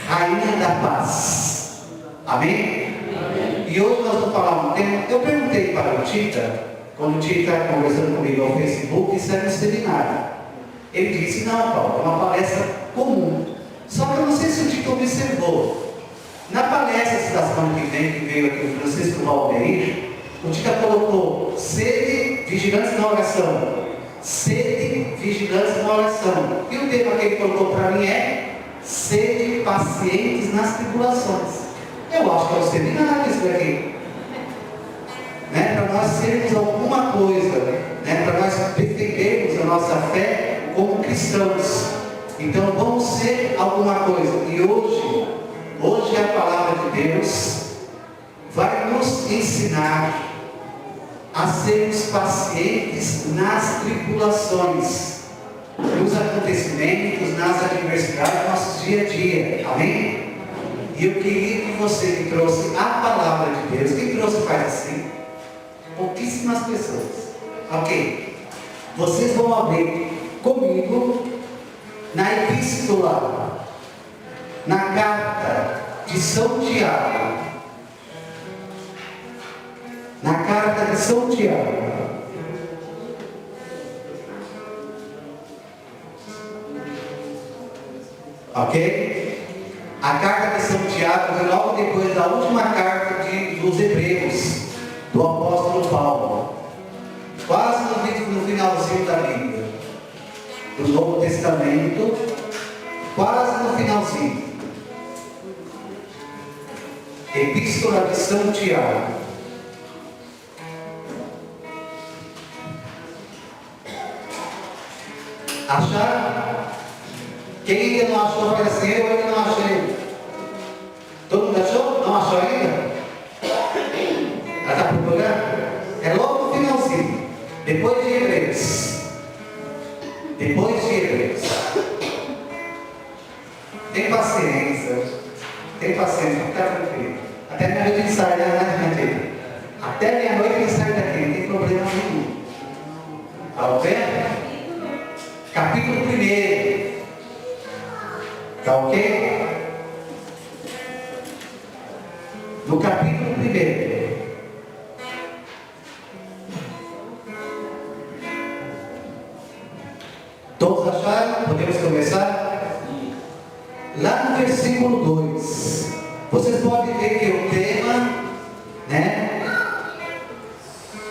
Rainha da Paz. Amém? Amém? E hoje nós vamos falar um tema. Eu perguntei para o Tita, quando o Tita estava conversando comigo no Facebook, isso era um seminário. Ele disse: não, Paulo, é uma palestra comum. Só que eu não sei se o Tita observou. Na palestra da semana que vem, que veio aqui o Francisco Valdeir, o Tita colocou sede, vigilância na oração. Sede, vigilância na oração. E o tema que ele colocou para mim é sede, pacientes nas tribulações. Eu acho que é um seminário isso daqui, né? Para nós sermos alguma coisa, né? Para nós defendermos a nossa fé como cristãos. Então vamos ser alguma coisa. E hoje a palavra de Deus vai nos ensinar a sermos pacientes nas tribulações, nos acontecimentos, nas adversidades do nosso dia a dia. Amém? E eu queria que você que trouxe a palavra de Deus, quem trouxe faz assim? Pouquíssimas pessoas. Ok? Vocês vão abrir comigo na epístola, na carta de São Tiago. Na carta de São Tiago. Ok? A carta de São Tiago vem logo depois da última carta dos Hebreus, do apóstolo Paulo. Quase no finalzinho da Bíblia, do Novo Testamento, quase no finalzinho. Epístola de São Tiago. Acharam? Quem ainda não achou, vai assim: eu ainda não achei. Todo mundo achou? Não achou ainda? Ela está procurando? É logo no finalzinho. Depois de Hebreus. Depois de Hebreus. Tem paciência. Tem paciência, fica tranquilo. Até meia-noite a gente sai, né? Até meia-noite a gente sai daqui, não tem problema nenhum. Está vendo? Capítulo 1. Está ok? No capítulo 1. Todos acharam? Podemos começar? Lá no versículo 2. Vocês podem ver que o tema, né?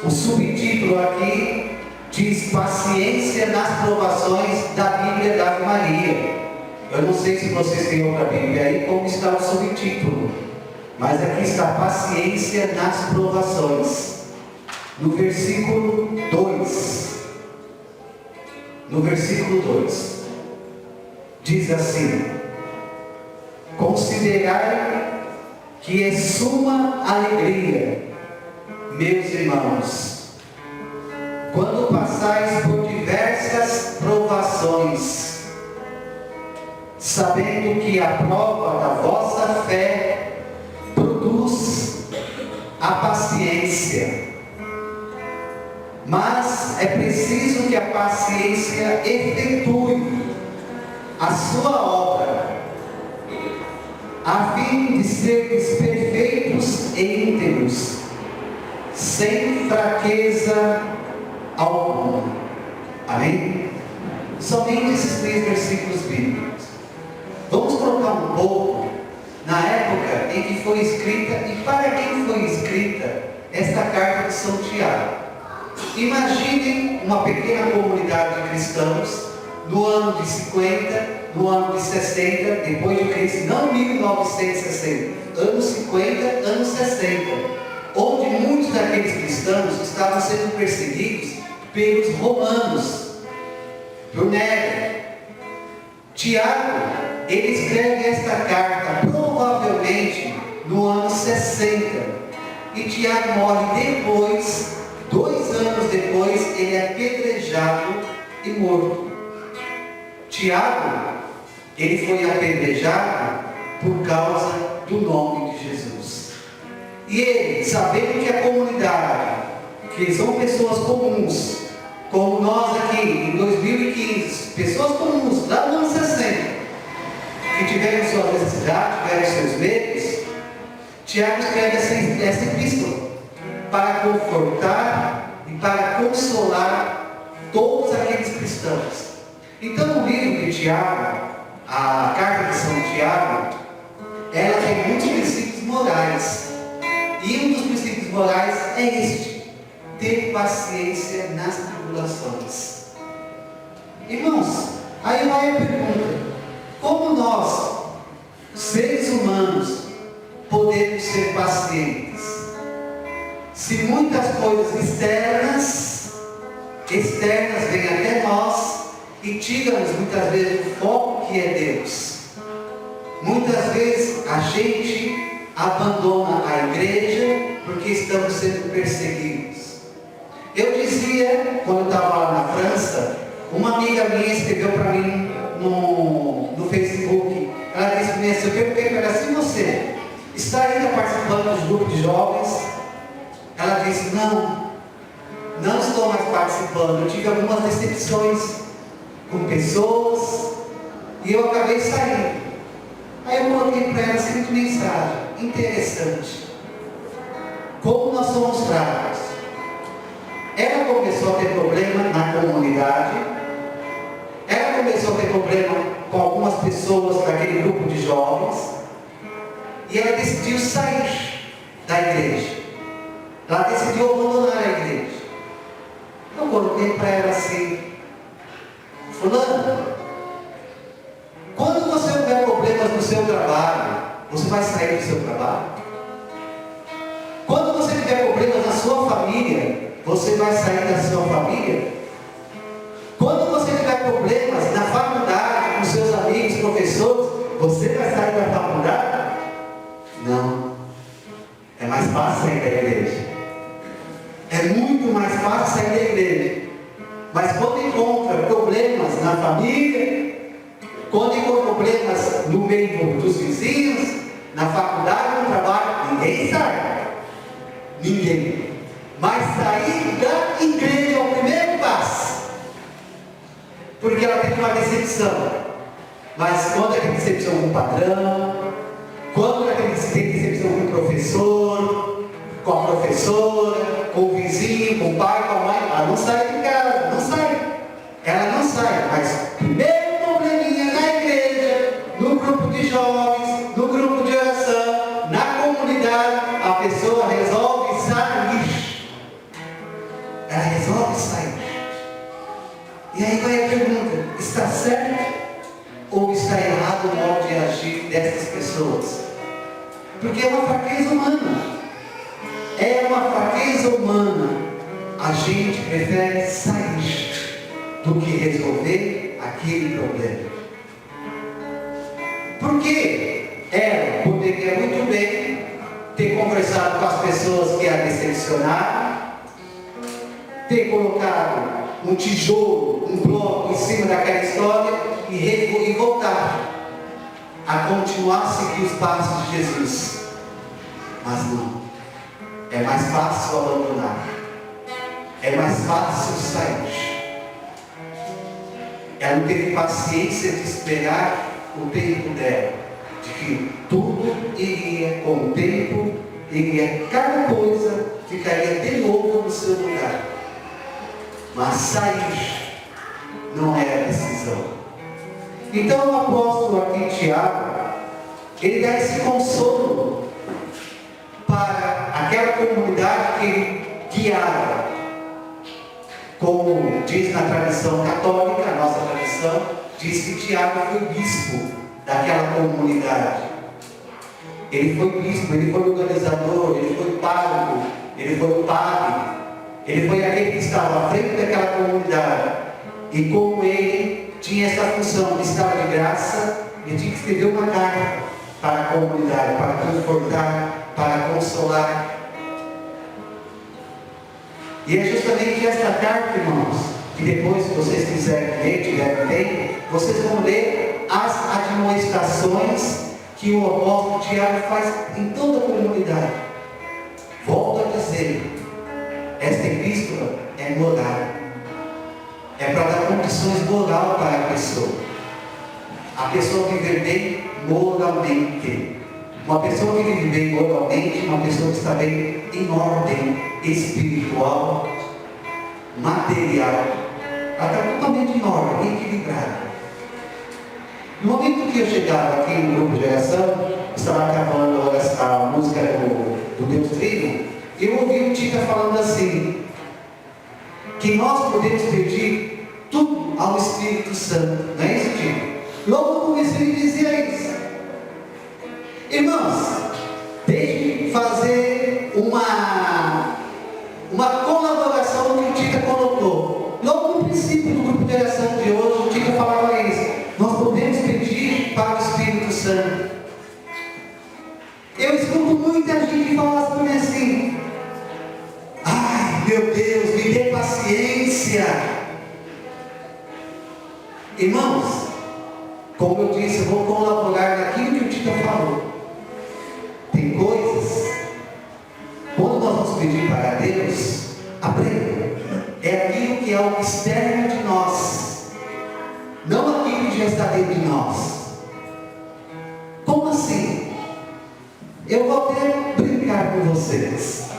O subtítulo aqui diz paciência nas provações da Bíblia da Ave Maria. Eu não sei se vocês têm outra Bíblia aí, como está o subtítulo. Mas aqui está paciência nas provações. No versículo 2. No versículo 2. Diz assim: considerai que é suma alegria, meus irmãos, quando passais por diversas provações, sabendo que a prova da vossa fé produz a paciência. Mas é preciso que a paciência efetue a sua obra, a fim de seres perfeitos e íntegros, sem fraqueza alguma. Amém? Somente esses 3 versículos bíblicos. Vamos colocar um pouco na época em que foi escrita e para quem foi escrita esta carta de São Tiago. Imaginem uma pequena comunidade de cristãos no ano de 50, no ano de 60, depois de Cristo, não 1960, anos 50, anos 60, onde muitos daqueles cristãos estavam sendo perseguidos pelos romanos, por Nero. Tiago, ele escreve esta carta provavelmente no ano 60, e Tiago morre depois, 2 anos depois, ele é apedrejado e morto. Tiago, ele foi apedrejado por causa do nome de Jesus. E ele, sabendo que a comunidade, que são pessoas comuns, como nós aqui em 2015, pessoas comuns, lá no ano 60, que tiveram sua necessidade, tiveram seus meios, Tiago escreve essa epístola para confortar e para consolar todos aqueles cristãos. Então, o livro de Tiago, a carta de São Tiago, ela tem muitos princípios morais. E um dos princípios morais é este: ter paciência nas tribulações. Irmãos, aí vai a pergunta: como nós, seres humanos, podemos ser pacientes? Se muitas coisas externas vêm até nós e tiram-nos muitas vezes o foco que é Deus. Muitas vezes a gente abandona a igreja porque estamos sendo perseguidos. Eu dizia, quando eu estava lá na França, uma amiga minha escreveu para mim no Facebook. Ela disse para mim assim, eu perguntei para ela: se você está ainda participando dos grupos de jovens? Ela disse: não estou mais participando. Eu tive algumas decepções com pessoas e eu acabei saindo. Aí eu coloquei para ela a seguinte mensagem interessante: como nós somos fracos. Ela começou a ter problema na comunidade, ela começou a ter problema com algumas pessoas daquele grupo de jovens, e ela decidiu sair da igreja. Ela decidiu abandonar a igreja. Eu coloquei para ela assim: fulano, quando você tiver problemas no seu trabalho, você vai sair do seu trabalho? Quando você tiver problemas na sua família, você vai sair da sua família? Quando você tiver problemas na faculdade, com seus amigos, professores, você vai sair da faculdade? Não. É mais fácil sair da igreja. É muito mais fácil sair da igreja. Mas quando encontra problemas na família, quando encontra problemas no meio dos vizinhos, na faculdade, no trabalho, ninguém sai. Ninguém. Mas sair da igreja é o primeiro passo. Porque ela tem uma decepção. Mas quando ela tem decepção com o patrão, quando ela tem decepção com o professor, com a professora, com o vizinho, com o pai, com a mãe, ela não sai de casa, não sai. Ela não sai. Mas primeiro probleminha na igreja, no grupo de jovens, no grupo de oração, na comunidade, a pessoa resolve sair. Ela resolve sair. E aí vai a pergunta: está certo ou está errado o modo de agir dessas pessoas? Porque é uma fraqueza humana. É uma fraqueza humana. A gente prefere sair do que resolver aquele problema. Porque ela poderia muito bem ter conversado com as pessoas que a decepcionaram, ter colocado um tijolo, um bloco em cima daquela história e voltar a continuar a seguir os passos de Jesus. Mas não. É mais fácil abandonar. é mais fácil sair. Ela não teve paciência de esperar o tempo dela, de que tudo iria, com o tempo, iria, cada coisa ficaria de novo no seu lugar. Mas sair não é a decisão. Então o apóstolo aqui, Tiago, ele dá esse consolo para aquela comunidade que ele guiava. Como diz na tradição católica, a nossa tradição, diz que Tiago foi bispo daquela comunidade. Ele foi bispo, ele foi organizador, ele foi pároco, ele foi padre, ele foi aquele que estava à frente daquela comunidade. E como ele tinha essa função de estar de graça, ele tinha que escrever uma carta para a comunidade, para confortar, para consolar. E é justamente esta carta, irmãos, que depois, se vocês quiserem ler, tiverem tempo, vocês vão ler as admoestações que o apóstolo Tiago faz em toda a comunidade. Volto a dizer, esta epístola é moral. É para dar condições moral para a pessoa. A pessoa viver bem moralmente. Uma pessoa que vive bem moralmente, uma pessoa que está bem em ordem espiritual, material, ela está totalmente em ordem, equilibrada. No momento que eu chegava aqui no grupo de oração, estava acabando a música do Deus Trino, eu ouvi o Tita falando assim, que nós podemos pedir tudo ao Espírito Santo, não é isso, Tita? Logo comecei a dizer isso. Irmãos, deixe de fazer uma colaboração que o Tita colocou. Logo no princípio do grupo de oração de hoje, o Tita falava isso. Nós podemos pedir para o Espírito Santo. Eu escuto muita gente falar para mim assim: ai, meu Deus, me dê paciência. Irmãos, como eu disse, eu vou colaborar naquilo que o Tita falou. Tem coisas, quando nós vamos pedir para Deus, aprenda, é aquilo que é o externo de nós, não aquilo que já está dentro de nós. Como assim? Eu vou até brincar com vocês.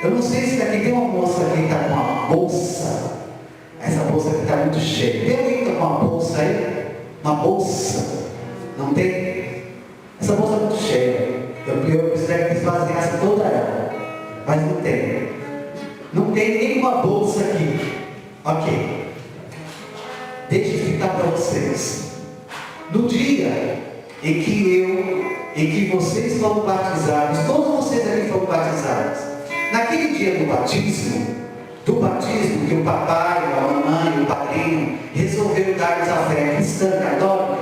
Eu não sei se daqui tem uma moça aqui que está com uma bolsa. Essa bolsa aqui está muito cheia. Tem alguém que está com uma bolsa aí? Uma bolsa? Não tem? Essa bolsa é muito cheia. Eu precisaria que fazem essa toda ela. Mas não tem. Não tem nenhuma bolsa aqui. Ok. Deixa eu ficar para vocês. No dia em que vocês foram batizados, todos vocês aqui foram batizados, naquele dia do batismo que o papai, a mamãe, o padrinho resolveu dar-nos a fé cristã católica,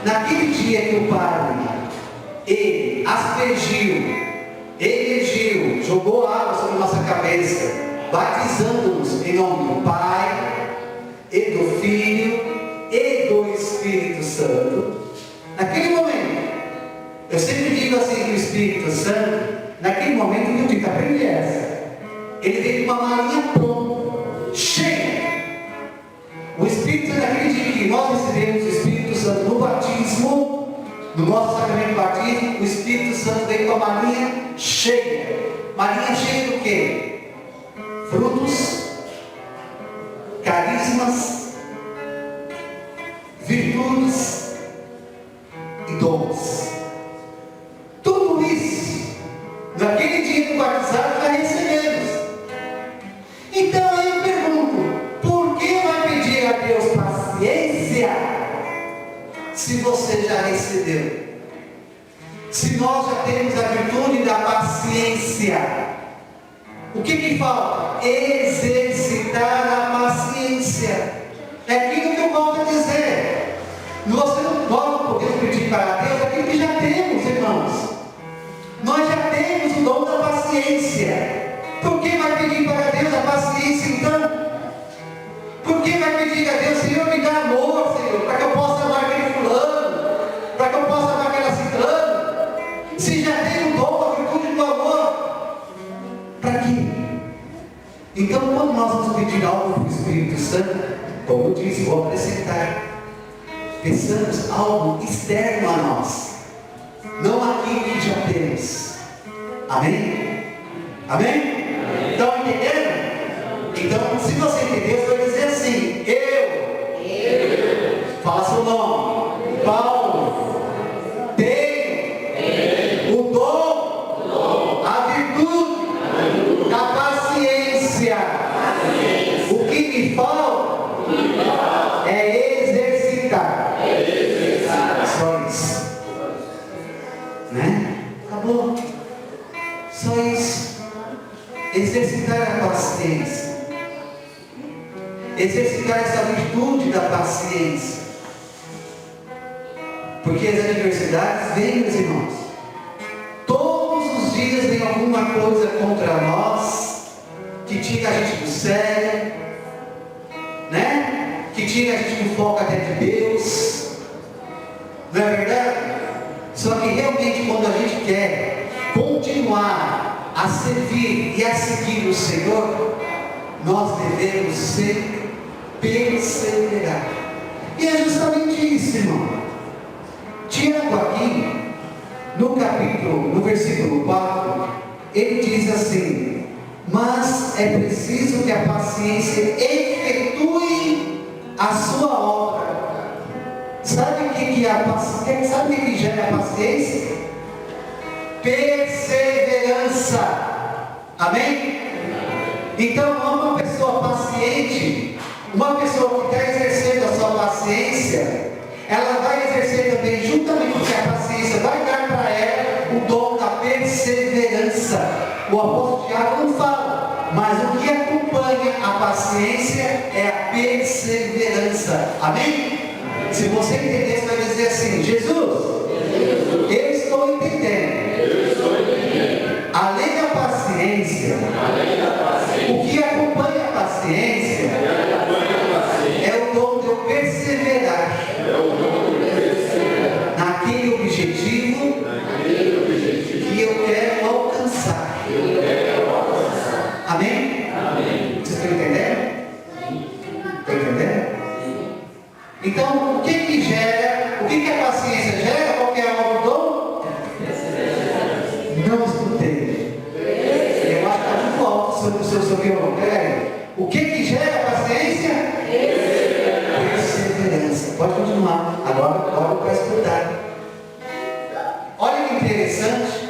naquele dia que o padre, ele aspergiu, elegeu, jogou água sobre nossa cabeça, batizando-nos em nome do Pai, e do Filho, e do Espírito Santo. Naquele momento, eu sempre digo assim que o Espírito Santo, naquele momento, não fica aprende essa. Ele veio com uma malinha pronta, cheia. O Espírito Santo, naquele dia que nós recebemos o Espírito Santo no batismo, no nosso sacramento de batismo, o Espírito Santo veio com a malinha cheia. Malinha cheia do quê? Frutos, carismas, virtudes e dons. Tudo isso, naquele dia do batizado, já recebemos. Então eu pergunto, por que vai pedir a Deus paciência se você já recebeu? Se nós já temos a virtude da paciência, o que falta? Exercitar a paciência. É aquilo que eu volto a dizer. Nós não podemos pedir para Deus aquilo que já temos, irmãos. Nós já temos o dom da paciência. Por que vai pedir para Deus a paciência então? Por que vai pedir a Deus, Senhor, me dá amor, Senhor, para que eu possa amar aquele fulano, para que eu possa amar aquela ciclana? Se já tem o dom, a virtude do amor, para quê? Então, quando nós vamos pedir algo para o Espírito Santo, como eu disse, vou acrescentar, pensamos algo externo a nós, não aquilo que já temos. Amém? Amém? Estão entendendo? Então, se você entender, você vai dizer assim: eu, fala seu nome, Paulo, tenho o dom, a virtude, a paciência. O que me falta é exercitar. Só isso. Né? Acabou. Só isso. Exercitar a paciência. Exercitar essa virtude da paciência. Porque as adversidades vêm, meus irmãos. Todos os dias vem alguma coisa contra nós, que tira a gente do sério, né? Que tira a gente do foco até de Deus. Não é verdade? Só que realmente quando a gente quer continuar a servir e a seguir o Senhor, nós devemos perseverar. E é justamente isso, irmão. Tiago aqui, no versículo 4, ele diz assim: mas é preciso que a paciência efetue a sua obra. Sabe o que é a paciência? Sabe o que gera a paciência? Perseverança. Amém? Então, uma pessoa paciente, uma pessoa que está exercendo a sua paciência, ela vai exercer também, juntamente com a paciência, vai dar para ela o dom da perseverança. O apóstolo Tiago não fala, mas o que acompanha a paciência é a perseverança. Amém? Se você entender, você vai dizer assim: Jesus, eu estou entendendo. Além da paciência, o que acompanha a paciência é o dom de eu perseverar naquele objetivo que eu quero alcançar. Amém? Vocês estão entendendo? Estão entendendo? Então, o que gera? O que a paciência gera? Qual que é o dom? Não escutei. Eu acho que está muito alto sobre o seu violão. O que gera a paciência? Perseverança. Pode continuar. Agora para escutar. Olha que interessante.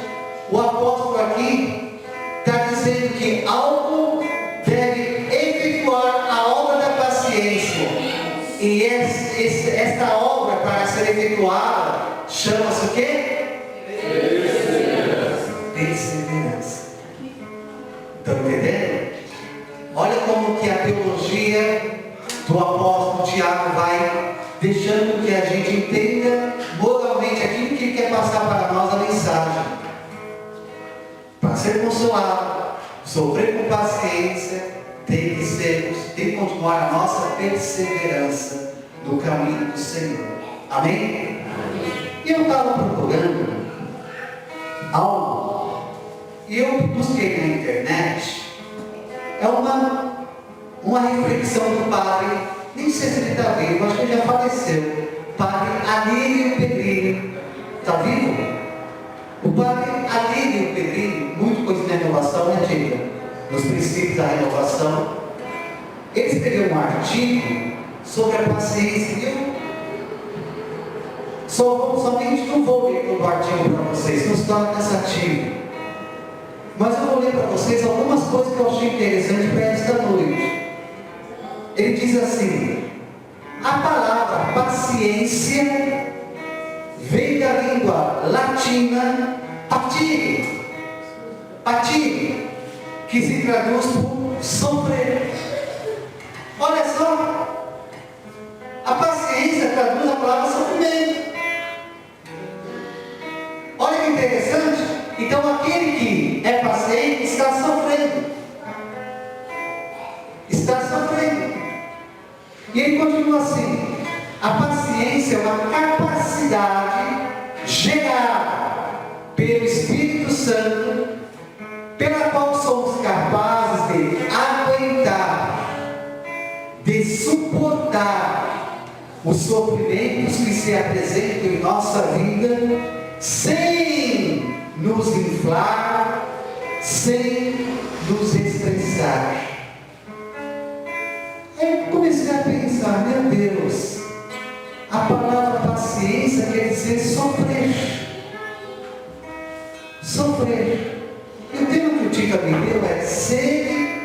O apóstolo aqui está dizendo que algo deve efetuar a obra da paciência. E esta obra, para ser efetuada, chama-se o quê? Perseverança. Estão entendendo? Olha como que a teologia do apóstolo Tiago vai deixando que a gente entenda moralmente aquilo que ele quer passar para nós, a mensagem. Para ser consolado, sofrer com paciência, tem que continuar a nossa perseverança no caminho do Senhor. Amém? E eu estava procurando algo, e eu busquei na internet, é uma reflexão do padre, nem sei se ele está vivo, acho que ele já faleceu, padre Alírio Pedrinho. Está vivo? O padre Alírio Pedrinho, muito conhecido na renovação, né, diga? Nos princípios da renovação, ele escreveu um artigo sobre a paciência. Somente não vou ler todo o artigo para vocês, não se torna cansativo, mas eu vou ler para vocês algumas coisas que eu achei interessante para esta noite. Ele diz assim: a palavra paciência vem da língua latina patire, que se traduz por sofrer. Olha só, a paciência traduz a palavra sofrimento. Olha que interessante. Então aquele que é paciente está sofrendo. Está sofrendo. E ele continua assim: a paciência é uma capacidade gerada pelo Espírito Santo, pela qual somos capazes de aguentar suportar os sofrimentos que se apresentam em nossa vida, sem nos inflar, sem nos estressar. Aí comecei a pensar, meu Deus, a palavra paciência quer dizer sofrer. Sofrer. E o termo que o Tica me deu é serem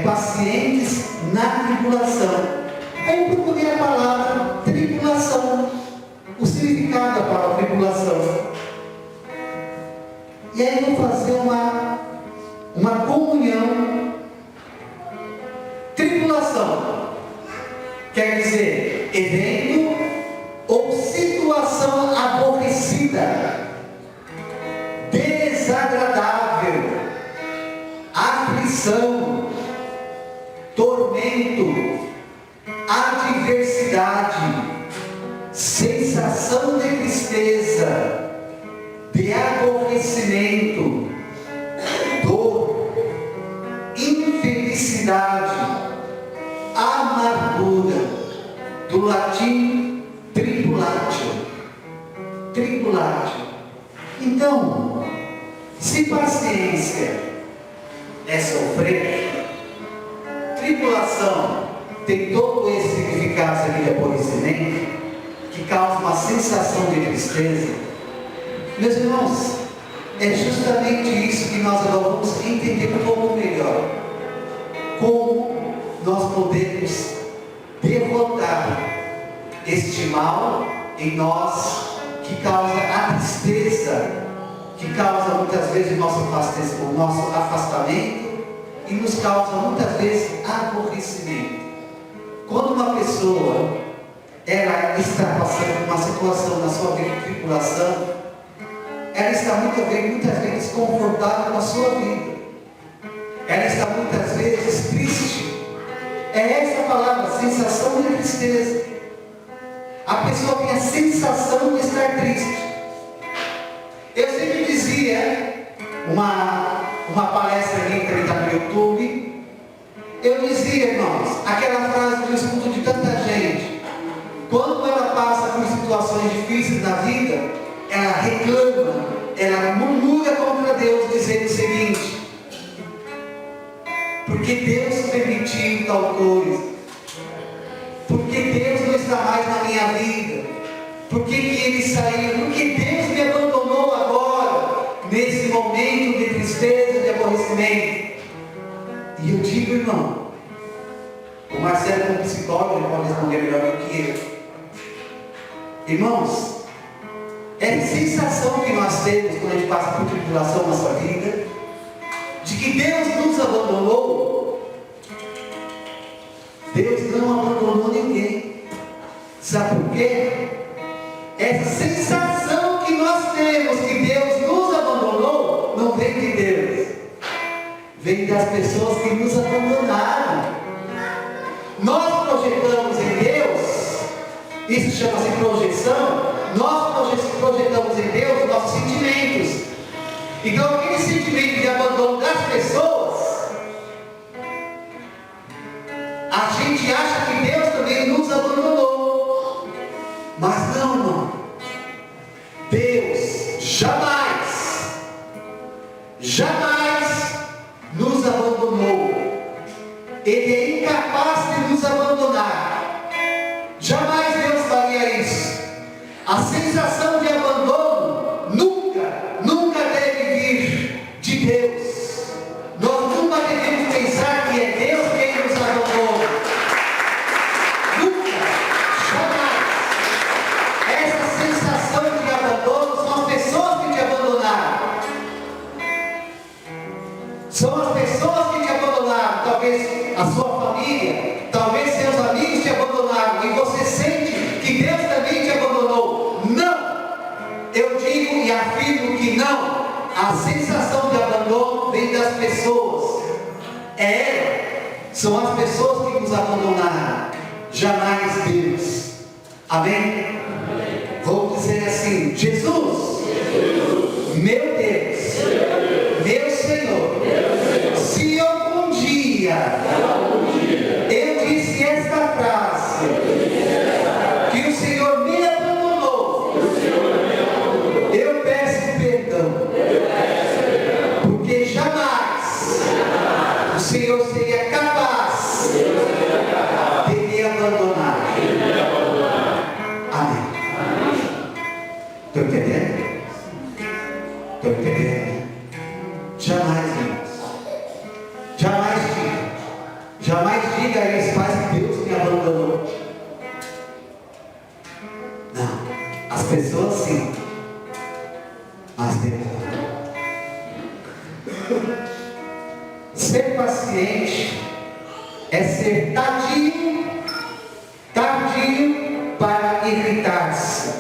pacientes na tribulação. Aí eu procurei a palavra tribulação, o significado da palavra tribulação. E aí eu vou fazer uma comunhão. Tribulação quer dizer evento ou situação aborrecida, desagradável, aflição, tormento, adversidade, sensação de tristeza, de aborrecimento, dor, infelicidade, amargura, do latim tribulatio. Tribulatio. Então, se paciência é sofrer, tribulação tem todo esse significado aqui de aborrecimento, que causa uma sensação de tristeza. Meus irmãos, é justamente isso que nós agora vamos entender um pouco melhor. Como nós podemos derrotar este mal em nós, que causa a tristeza, que causa muitas vezes o nosso afastamento e nos causa muitas vezes aborrecimento. Quando uma pessoa ela está passando por uma situação na sua vida de tribulação, ela está muitas vezes desconfortável com a sua vida, ela está muitas vezes triste. É essa palavra, sensação de tristeza. A pessoa tem a sensação de estar triste. Eu sempre dizia, uma palestra minha que está no YouTube, eu dizia, irmãos, aquela frase que eu escuto de tanta gente, quando ela passa por situações difíceis na vida, ela reclama, ela murmura contra Deus, dizendo o seguinte: porque Deus permitiu tal coisa, porque Deus não está mais na minha vida, por que ele saiu, porque Deus me abandonou agora, nesse momento de tristeza, de aborrecimento. E eu digo, irmão, o Marcelo como psicólogo, ele pode responder melhor do que eu. Irmãos, é a sensação que nós temos quando a gente passa por tribulação na nossa vida, de que Deus nos abandonou. Deus não abandonou ninguém. Sabe por quê? Essa sensação que nós temos que Deus nos abandonou, não vem de Deus, vem das pessoas que nos abandonaram. Nós projetamos em Deus, isso chama-se projeção, nós projetamos em Deus nossos sentimentos. Então aquele sentimento de abandono das pessoas, a gente acha que Deus também nos abandonou. Mas não, irmão. Deus jamais nos abandonou. Ele é incapaz de nos abandonar. Jamais Deus faria isso. A sensação de abandono nunca deve vir de Deus. Nós nunca devemos pensar que é Deus quem nos abandona. Nunca, jamais. Essa sensação de abandono são as pessoas que te abandonaram. São as pessoas que te abandonaram. Talvez a sua família, talvez seus amigos te abandonaram. E você sente que Deus também te abandonou. Não! Eu digo e afirmo que não. A sensação de abandono vem das pessoas. São as pessoas que nos abandonaram. Jamais Deus. Amém? Vamos dizer assim: Jesus, meu Deus, meu Senhor, se algum dia eu disse esta frase, Jamais, irmãos. Jamais diga. Jamais diga a eles, pais, que Deus me abandonou. Não. As pessoas sim. Mas Deus não. Ser paciente é ser tardio para irritar-se,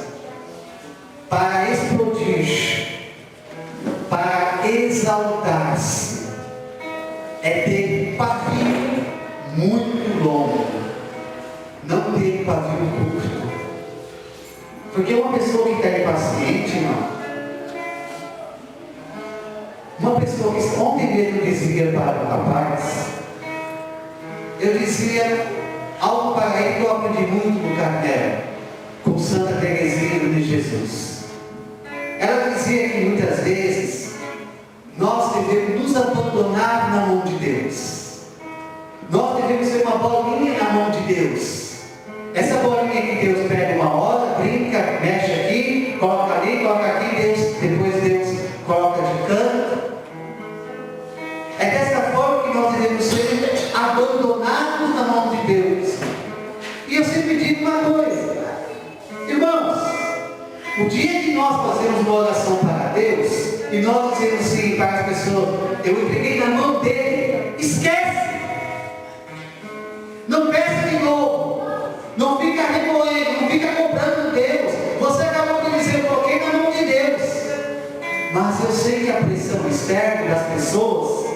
para explodir, para exaltar-se. É ter pavio muito longo, não ter pavio curto. Porque uma pessoa que está impaciente, irmão, uma pessoa que ontem mesmo dizia para o rapaz, eu dizia algo para ele que eu aprendi muito no Carmelo, com Santa Teresinha de Jesus. Ela dizia que muitas vezes nós devemos nos abandonar na mão de Deus. Nós devemos ser uma bolinha na mão de Deus. Essa bolinha que Deus pega uma hora, brinca, mexe aqui, coloca ali, coloca aqui, depois Deus coloca de canto. É dessa forma que nós devemos ser abandonados na mão de Deus. E eu sempre digo uma coisa, irmãos, o dia que nós fazemos uma oração para Deus, e nós dizemos assim para as pessoas, eu entreguei na mão dele, esquece! Não peça de novo, não fica remoendo, não fica cobrando Deus. Você acabou de dizer, eu coloquei na mão de Deus. Mas eu sei que a pressão externa das pessoas,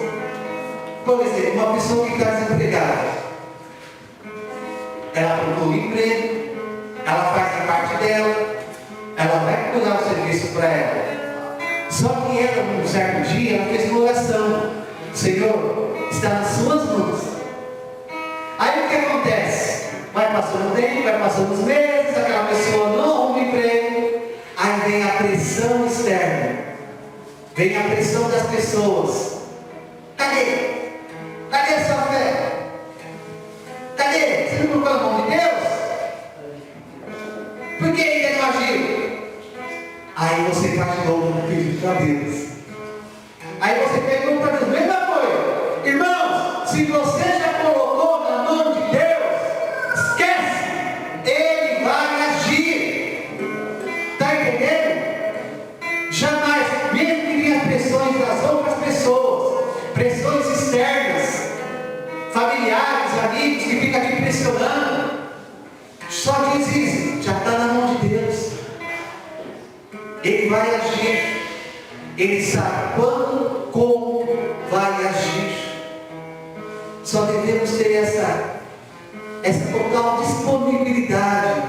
por exemplo, uma pessoa que está desempregada, ela procura emprego, ela faz a parte dela, ela vai procurar o serviço para ela. Só que ela, num certo dia, ela fez uma oração: Senhor, está nas suas mãos. Aí o que acontece? Vai passando o tempo, vai passando os meses, aquela pessoa não arruma emprego. Aí vem a pressão externa, vem a pressão das pessoas. Cadê? Cadê a sua fé? Cadê? Você não colocou na mão de Deus? Por que ele não agiu? Aí você faz de novo um pedido para Deus. Aí você pergunta para Deus, mesma coisa. Irmãos, se você já colocou na mão de Deus, esquece, Ele vai agir. Está entendendo? Jamais, mesmo que venham as pressões das outras pessoas, pressões externas, familiares, amigos que ficam aqui pressionando, só diz isso, já está na mão de Deus. Ele vai agir. Ele sabe quando, como vai agir. Só devemos ter essa total disponibilidade,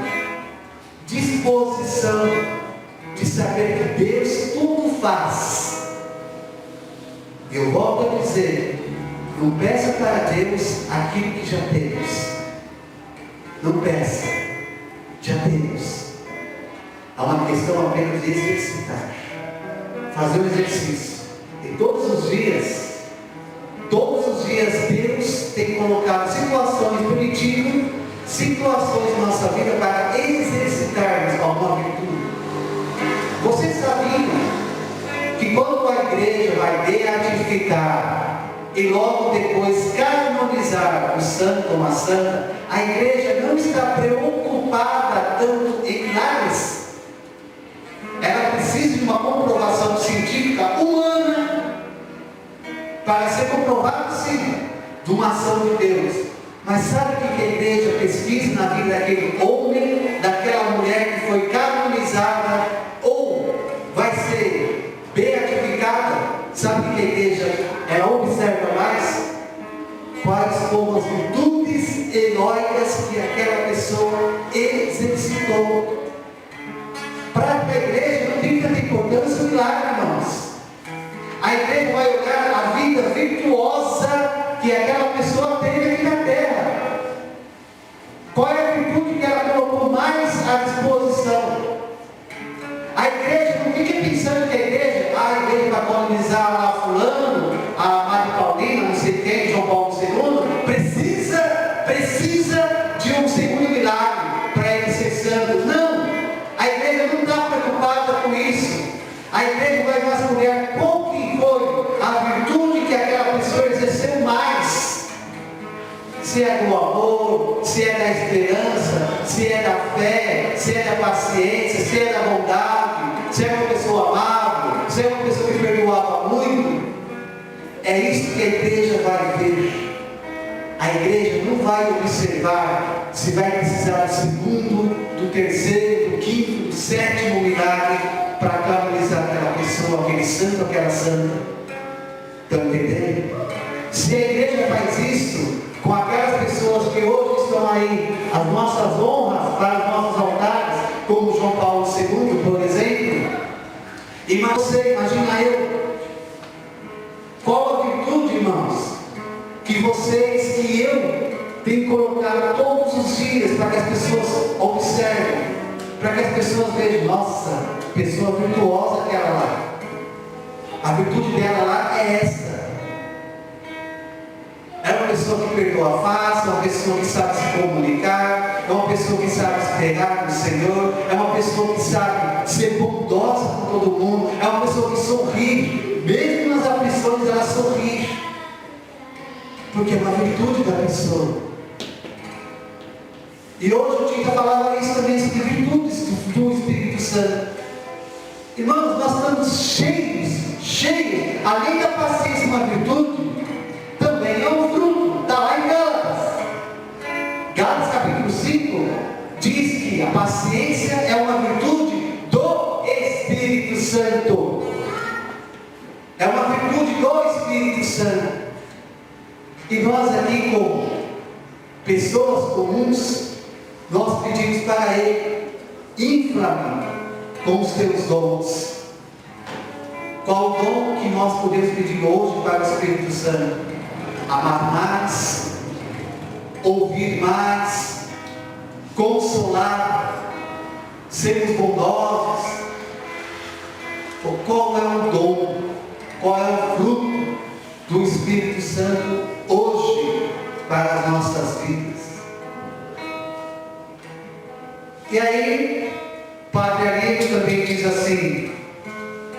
disposição de saber que Deus tudo faz. Eu volto a dizer, não peça para Deus aquilo que já temos. Não peça, já temos. Há uma questão apenas de exercitar, fazer um exercício. E todos os dias Deus tem colocado situações bonitinhas, situações na nossa vida para exercitarmos alguma virtude. Vocês sabiam que quando a igreja vai beatificar e logo depois canonizar o santo ou a santa, a igreja não está preocupada tanto em milagres. Ela precisa de uma comprovação científica humana para ser comprovado, sim, de uma ação de Deus. Mas sabe o que a igreja pesquisa na vida daquele homem, daquela mulher que foi canonizada ou vai ser beatificada? Sabe o que a igreja observa mais? Quais foram as virtudes heróicas que aquela pessoa exercitou. Para a igreja não tem tanta importância o milagre, irmãos. A igreja vai olhar a vida virtuosa que aquela pessoa teve aqui na terra. Qual é a virtude que ela colocou mais à disposição? A igreja não fica pensando que a igreja vai colonizar lá fulano, a Madre Paulina, não sei quem, João Paulo II, precisa de um segundo milagre para ele ser santo. Não! A igreja não está preocupada com isso. A igreja vai vasculhar qual que foi a virtude se é do amor, se é da esperança, se é da fé, se é da paciência, se é da bondade, se é uma pessoa amável, se é uma pessoa que perdoava muito. É isso que a igreja vai ver. A igreja não vai observar se vai precisar do segundo, do terceiro, do quinto, do sétimo milagre para canonizar aquela pessoa, aquele santo, aquela santa. Estão entendendo? Se a igreja faz isso com aquelas pessoas que hoje estão aí, as nossas honras para os nossos altares, como João Paulo II, por exemplo, imagina eu, qual a virtude, irmãos, que vocês, que eu tenho colocado todos os dias para que as pessoas observem, para que as pessoas vejam, nossa, pessoa virtuosa aquela lá. A virtude dela lá é essa. É uma pessoa que perdoa fácil, é uma pessoa que sabe se comunicar, é uma pessoa que sabe esperar no Senhor, é uma pessoa que sabe ser bondosa com todo mundo, é uma pessoa que sorri, mesmo nas aflições ela sorri, porque é uma virtude da pessoa. E hoje o Tita falava isso também sobre virtudes do Espírito Santo. Irmãos, nós estamos cheios, além da paciência uma virtude, também é um fruto, está lá em Gálatas. Gálatas capítulo 5 diz que a paciência é uma virtude do Espírito Santo. É uma virtude do Espírito Santo. E nós aqui, como pessoas comuns, nós pedimos para Ele, infla-me com os teus dons. Qual o dom que nós podemos pedir hoje para o Espírito Santo? Amar mais, ouvir mais, consolar, sermos bondosos. Qual é o dom, qual é o fruto do Espírito Santo hoje para as nossas vidas? E aí, Padre Ariano também diz assim: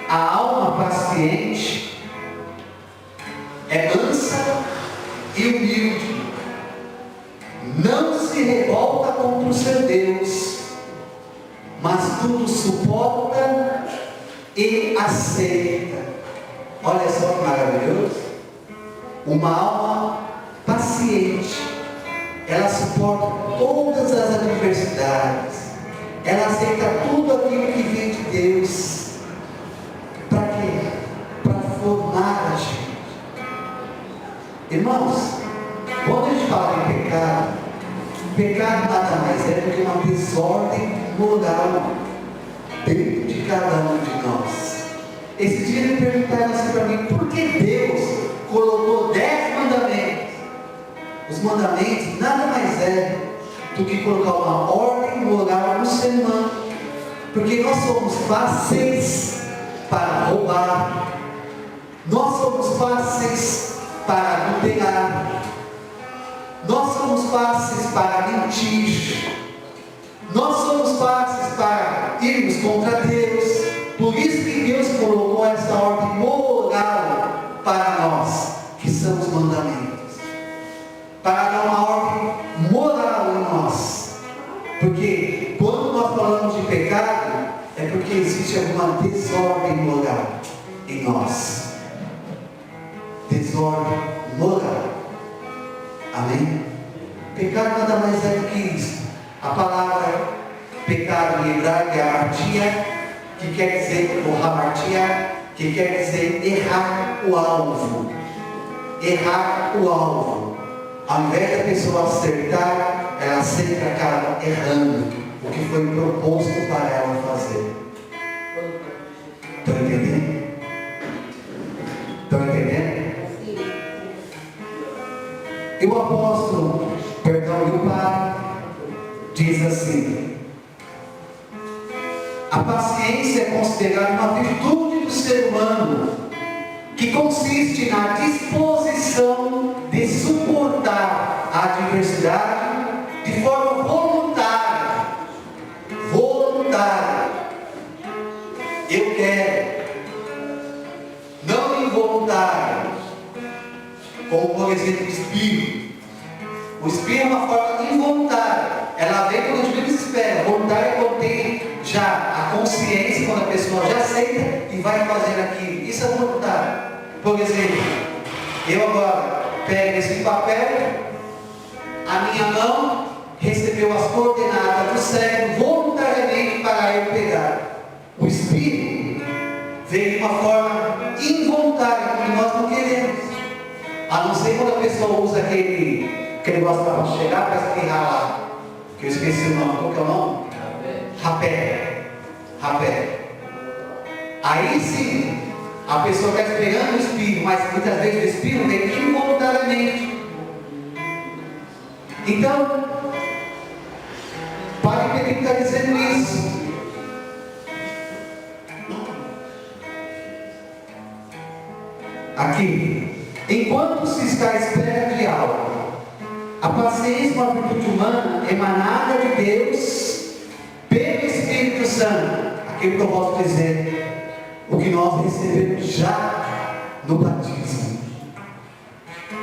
a alma paciente é mansa e humilde, não se revolta contra o seu Deus, mas tudo suporta e aceita. Olha só que maravilhoso. Uma alma paciente, ela suporta todas as adversidades, ela aceita tudo aquilo que vem de Deus. Para quê? Para formar a gente. Irmãos, quando a gente fala em pecado nada mais é do que uma desordem moral dentro de cada um de nós. Esse dia me perguntaram assim para mim: por que Deus colocou 10 mandamentos? Os mandamentos nada mais é do que colocar uma ordem moral no ser humano, porque nós somos fáceis para roubar, nós somos fáceis para adulterar, nós somos fáceis para mentir, nós somos fáceis para irmos contra Deus. Por isso que Deus colocou essa ordem moral para nós, que são os mandamentos, para dar uma ordem moral em nós. Porque quando nós falamos de pecado, é porque existe alguma desordem moral em nós. Desordem moral. Amém? Pecado nada mais é do que isso. A palavra pecado em hebraico é amartia, que quer dizer, ou hamartia, que quer dizer errar o alvo. Errar o alvo. Ao invés da pessoa acertar, ela sempre acaba errando o que foi proposto para ela fazer. Estão entendendo? Estão entendendo? E o apóstolo, perdão, e o Pai diz assim: a paciência é considerada uma virtude do ser humano, que consiste na disposição de suportar a adversidade de forma voluntária. Voluntária. Eu quero. Não involuntária. Como por exemplo espírito. O espírro é uma forma involuntária. Ela vem quando a gente menos espera. Voluntária é quando tem já a consciência, quando a pessoa já aceita e vai fazer aquilo. Isso é voluntário. Por exemplo, eu agora pego esse papel, a minha mão recebeu as coordenadas do cérebro voluntariamente para eu pegar. O espírito vem de uma forma involuntária, como nós não queremos. A não ser quando a pessoa usa aquele negócio para chegar para espirrar lá, que eu esqueci o nome. Qual que é o nome? Rapé. Aí sim, a pessoa está esperando o espírito, mas muitas vezes o espírito vem involuntariamente. Então, Padre Pedro está dizendo isso. Aqui, enquanto se está à espera de algo, a paciência é uma virtude humana emanada de Deus pelo Espírito Santo. Aquilo que eu posso dizer, o que nós recebemos já no batismo.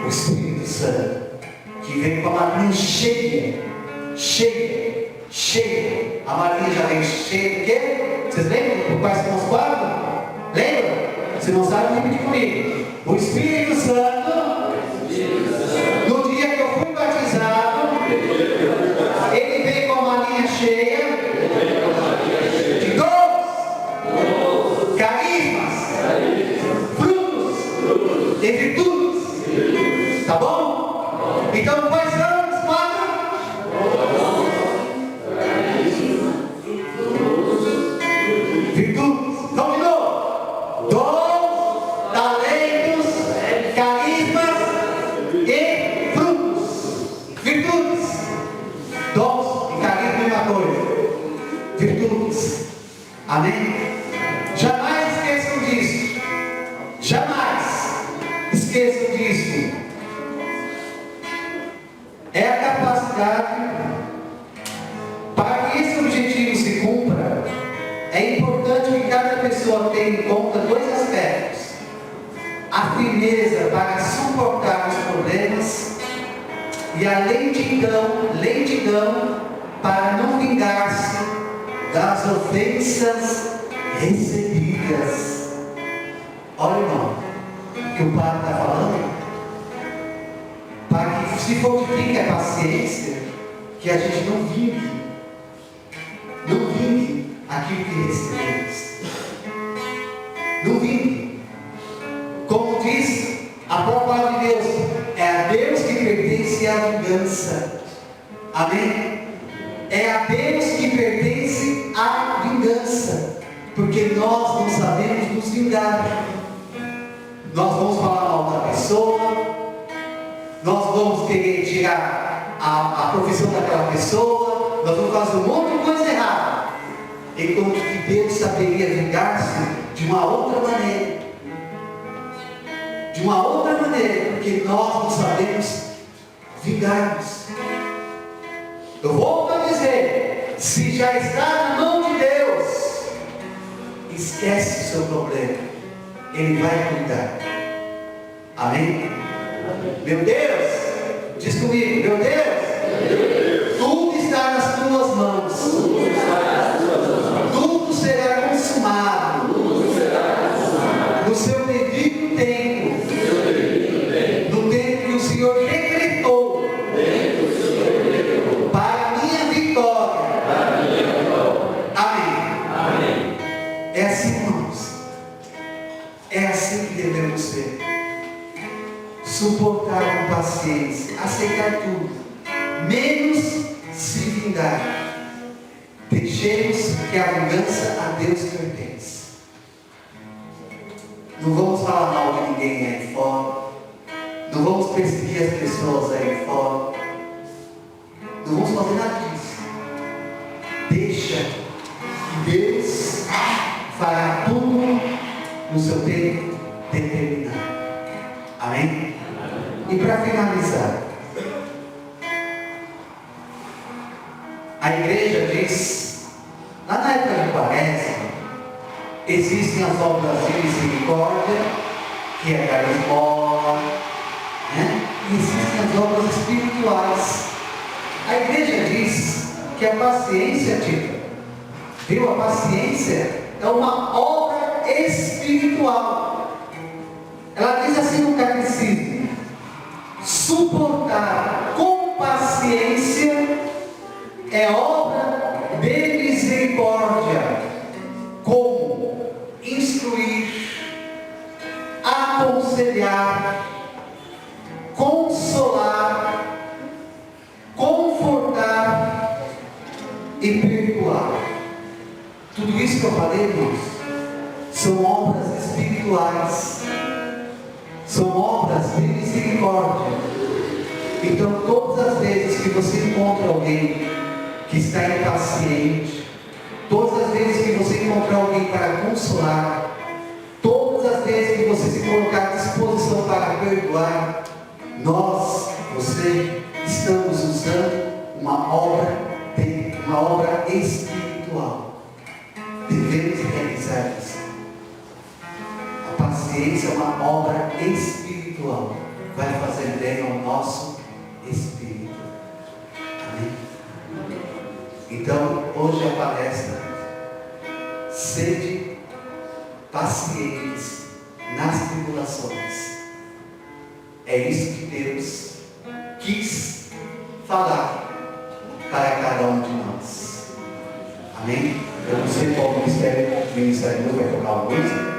O Espírito Santo, que vem com a marinha cheia. A marinha já vem cheia de quê? Vocês lembram por quais são os quadros? Lembra? Se não sabe, repete comigo. O Espírito Santo, no dia que eu fui batizado, ele veio com a malinha cheia de dons, carismas, frutos e virtudes. Tá bom? Então, quais são os quatro? Virtudes. Vamos de novo. Dons, talentos, carismas e frutos. Virtudes. Dons e carisma é uma coisa. Virtudes. Amém? Jamais esqueçam disso. Jamais esqueçam disso. É a capacidade. Para que esse objetivo se cumpra, é importante que cada pessoa tenha em conta dois aspectos: a firmeza para suportar os problemas e a lentidão para não vingar-se das ofensas recebidas. Olha, irmão, o que o Padre está falando. Para que se fortifique a paciência, que a gente não vingue aquilo que recebemos. Não vingue. Como diz a própria palavra de Deus, é a Deus que pertence a vingança. Amém? É a Deus que pertence a vingança, porque nós não sabemos nos vingar. Nós vamos falar mal da pessoa, nós vamos querer tirar a profissão daquela pessoa, nós vamos fazer um monte de coisa errada, enquanto que Deus saberia vingar-se de uma outra maneira. De uma outra maneira, porque nós não sabemos vingar-nos. Eu volto a dizer, se já está na mão de Deus, esquece o seu problema, Ele vai cuidar. Amém? Meu Deus, diz comigo, meu Deus, tudo está nas tuas mãos, tudo será consumado, no seu devido tempo, no tempo que o Senhor decretou, para a minha vitória. Amém. É assim, irmãos, é assim que devemos ser. Suportar com paciência, aceitar tudo, menos se vingar. Deixemos que a vingança a Deus pertence. Não vamos falar mal de ninguém aí fora, não vamos perseguir as pessoas aí fora, não vamos fazer nada disso. Deixa que Deus fará tudo no seu tempo determinado. Amém? E para finalizar, a igreja diz, lá na época de Quaresma, existem as obras de misericórdia, que é dar esmola, né? existem as obras espirituais. A igreja diz que a paciência, Tita, viu? A paciência é uma obra espiritual. Ela diz assim no catecismo: suportar com paciência é obra de misericórdia, como instruir, aconselhar, consolar, confortar e perdoar. Tudo isso que eu falei, irmãos, são obras espirituais, são obras de misericórdia. Então, todas as vezes que você encontra alguém que está impaciente, todas as vezes que você encontrar alguém para consolar, todas as vezes que você se colocar à disposição para perdoar, nós, você, estamos usando uma obra espiritual. Devemos realizar isso. A paciência é uma obra espiritual. Vai fazer bem ao nosso espírito. Amém? Então, hoje a palestra: sede pacientes nas tribulações. É isso que Deus quis falar para cada um de nós. Amém? Eu não sei qual ministério vai tocar a música.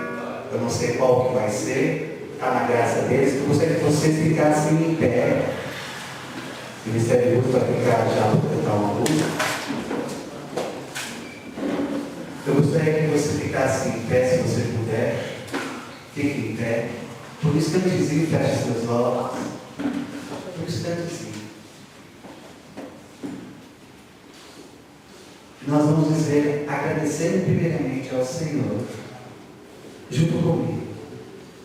Eu não sei qual que vai ser. Está na graça deles. Eu gostaria que vocês ficassem em pé. O Ministério Luz vai ficar já para cantar uma música. Eu gostaria que você ficasse em pé, se você puder. Fique em pé. Por um instantezinho, feche seus olhos. Por um instantezinho. Nós vamos dizer, agradecendo primeiramente ao Senhor, junto comigo: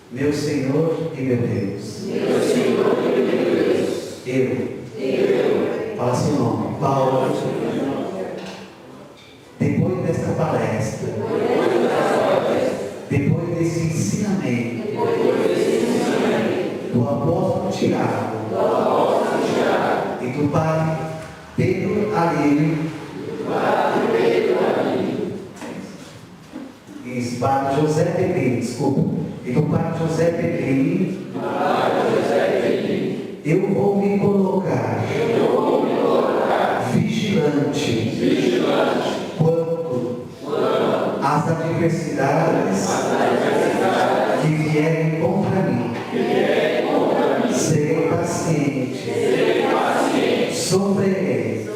meu Senhor e meu Deus. Meu Senhor e meu Deus. Eu. Fala seu nome. Paulo. Depois desta palestra, depois desse ensinamento do apóstolo Tiago e do Padre Pedro Alírio e Padre José Pedrini, desculpa, e do Padre José Pedrini, eu vou me colocar vigilante quanto às adversidades que vierem contra mim. Serei paciente, sofrerei,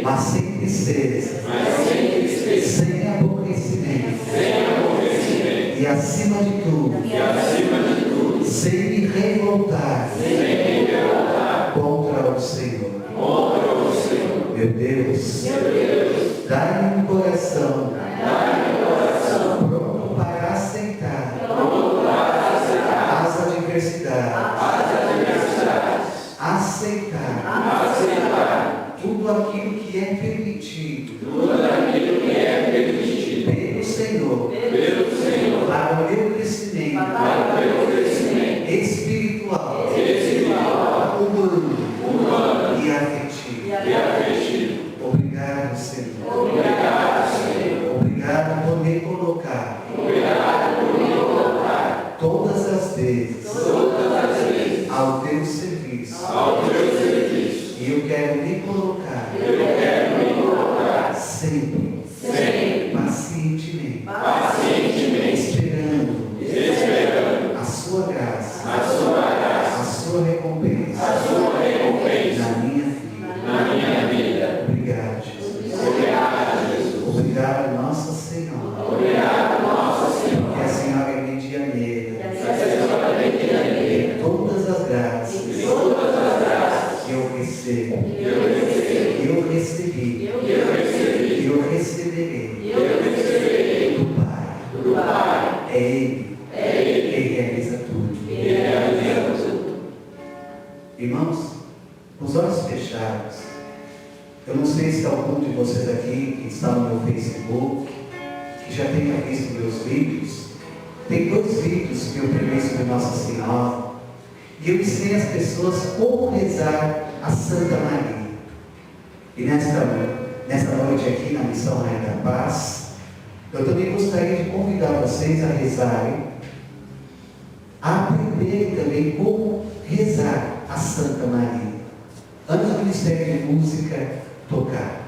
mas sem tristeza, sem aborrecimento, e acima de tudo, sem me revoltar contra o Senhor. Meu Deus, dá-me um coração pronto para aceitar as adversidades, aceitar tudo aquilo que é permitido pelo Senhor para o meu crescimento espiritual, humano e afetivo. Obrigado, Senhor. Obrigado por me colocar todas as vezes ao teu serviço. E eu quero me colocar sempre pacientemente, esperando a sua graça, a sua recompensa na minha vida. Obrigado, Jesus. Obrigado, Nossa Senhora. Porque a Senhora é medianeira de todas as graças que eu recebo, que eu recebi, que eu receberei do Pai. É Ele que realiza tudo. Irmãos, com os olhos fechados, eu não sei se algum de vocês aqui que está no meu Facebook, que já tenha visto meus vídeos. Tem 2 vídeos que eu preguei sobre Nossa Senhora, E eu ensinei as pessoas como rezar a Santa Maria. E nesta noite aqui na Missão Rainha da Paz, eu também gostaria de convidar vocês a rezarem, a aprenderem também como rezar a Santa Maria. Antes do Ministério de Música tocar,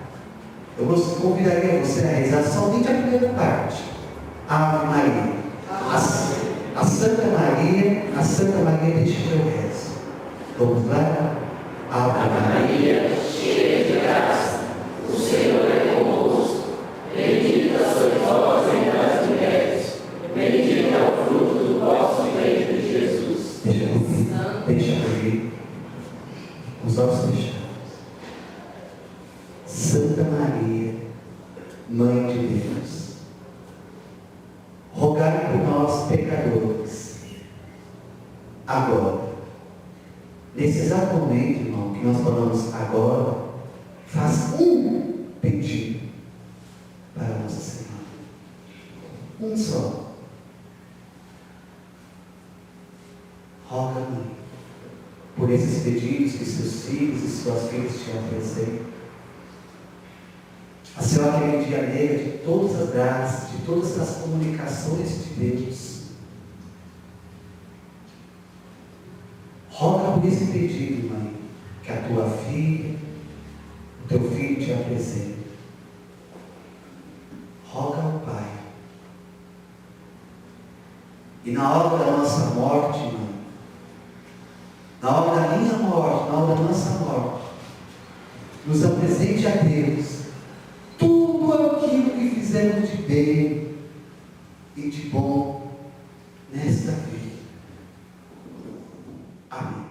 eu convidaria você a rezar somente a primeira parte. Ave Maria. A Santa Maria deixa que eu rezo. Vamos lá? Ave Maria, cheia de graça, o Senhor é convosco. Bendita sois vós entre as mulheres. Bendito é o fruto do vosso ventre, Jesus. Deixa comigo. Os olhos fechados. Santa Maria, Mãe de Deus, rogai por nós, pecadores, agora, nesse exato momento, irmão, que nós falamos agora, faz um pedido para Nossa Senhora. Um só. Roga, Mãe, por esses pedidos que seus filhos e suas filhas te apresentam. A Senhora que é medianeira de todas as graças, de todas as comunicações de Deus. Roga por esse pedido, Mãe, que a tua filha, o teu filho te apresente. Roga ao Pai. E na hora da nossa morte, Mãe, na hora da minha morte, na hora da nossa morte, nos apresente a Deus tudo aquilo que fizemos de bem e de bom nesta vida. Amém.